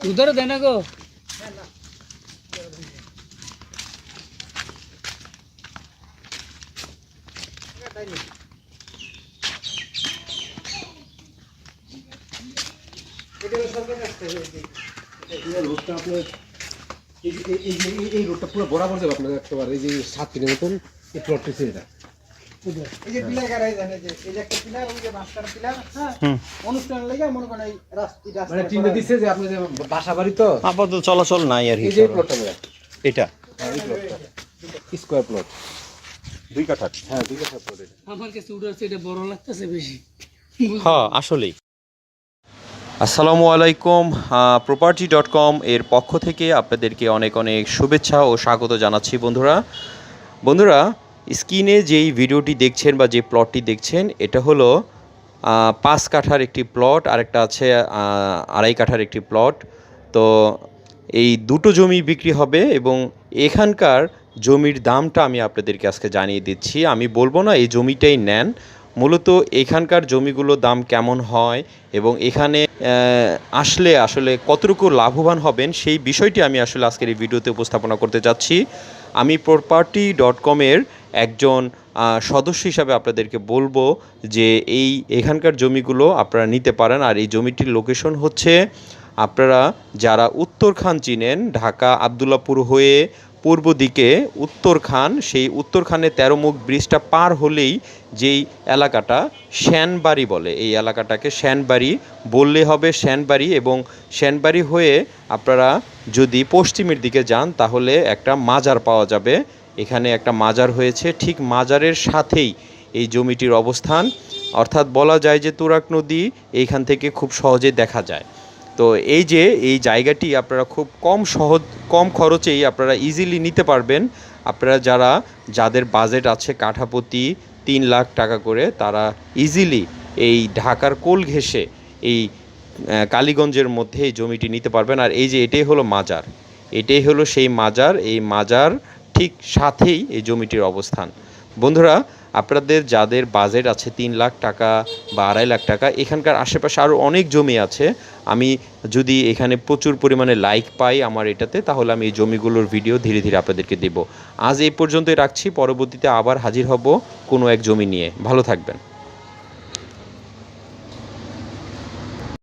उधर देना को এই রোডটা পুরো বরাবর যাবে আপনাদের একেবারে এই যে 7 ফিটের মতন এই প্লটটা ছিল এটা এই যে পিলার গাড়াই জানে যে এই যে একটা পিলার ওই যে মাস্টার পিলার হ্যাঁ অনুষ্ঠান লাগা মনে করেন এই রাস্তা মানে চিন্তা দিচ্ছে যে আপনি যে বাসা বাড়ি তো আপাতত চলাচল নাই আর কি এই যে প্লটটা এটা এই প্লটটা স্কয়ার প্লট 2 কাঠা হ্যাঁ 2 কাঠা প্লট এটা আমার কাছে উড়ার সেটা বড় লাগতেছে বেশি হ্যাঁ আসলেই। আসসালামু আলাইকুম, property.com এর পক্ষ থেকে আপনাদেরকে অনেক অনেক শুভেচ্ছা ও স্বাগত জানাচ্ছি বন্ধুরা স্ক্রিনে যেই ভিডিওটি দেখছেন বা যে প্লটটি দেখছেন এটা হলো 5 কাঠার একটি প্লট, আরেকটা আছে 2.5 কাঠার একটি প্লট। তো এই দুটো জমি বিক্রি হবে এবং এখানকার জমির দামটা আমি আপনাদেরকে আজকে জানিয়ে দিচ্ছি। আমি বলবো না এই জমিটাই নেন, মূলত এখানকার জমিগুলোর দাম কেমন হয় এবং এখানে আসলে কতটুকু লাভবান হবেন সেই বিষয়টি আমি আসলে আজকের এই ভিডিওতে উপস্থাপনা করতে যাচ্ছি। আমি property.com এর একজন সদস্য হিসাবে আপনাদেরকে বলবো যে এখানকার জমিগুলো আপনারা নিতে পারেন। আর এই জমিটির লোকেশন হচ্ছে, আপনারা যারা উত্তরখান চিনেন, ঢাকা আবদুল্লাপুর হয়ে পূর্ব দিকে উত্তরখান, সেই উত্তরখানে 13 মুখ ব্রিজটা পার হলেই যেই এলাকাটা শ্যানবাড়ি বলে, এই এলাকাটাকে শ্যানবাড়ি বললে হবে, শ্যানবাড়ি। এবং শ্যানবাড়ি হয়ে আপনারা যদি পশ্চিমের দিকে যান তাহলে একটা মাজার পাওয়া যাবে। এখানে একটা মাজার হয়েছে, ঠিক মাজারের সাথেই এই জমিটির অবস্থান। অর্থাৎ বলা যায় যে তুরাগ নদী এইখান থেকে খুব সহজে দেখা যায়। তো এই জায়গাটি আপনারা খুব কম খরচেই আপনারা ইজিলি নিতে পারবেন। আপনারা যাদের বাজেট আছে কাঠাপ্রতি 3 লাখ টাকা করে, তারা ইজিলি এই ঢাকার কোল ঘেঁষে এই কালীগঞ্জের মধ্যে এই জমিটি নিতে পারবেন। আর এই যে এটাই হলো মাজার, এটাই হলো সেই মাজার, এই মাজার ঠিক সাথেই এই জমিটির অবস্থান। বন্ধুরা, আপনাদের যাদের বাজেট আছে 3 লাখ টাকা বা 2.5 লাখ টাকা, এখানকার আশেপাশে আরও অনেক জমি আছে। আমি যদি এখানে প্রচুর পরিমাণে লাইক পাই আমার এটাতে, তাহলে আমি এই জমিগুলোর ভিডিও ধীরে ধীরে আপনাদেরকে দেব। আজ এই পর্যন্তই রাখছি, পরবর্তীতে আবার হাজির হব কোনো এক জমি নিয়ে। ভালো থাকবেন।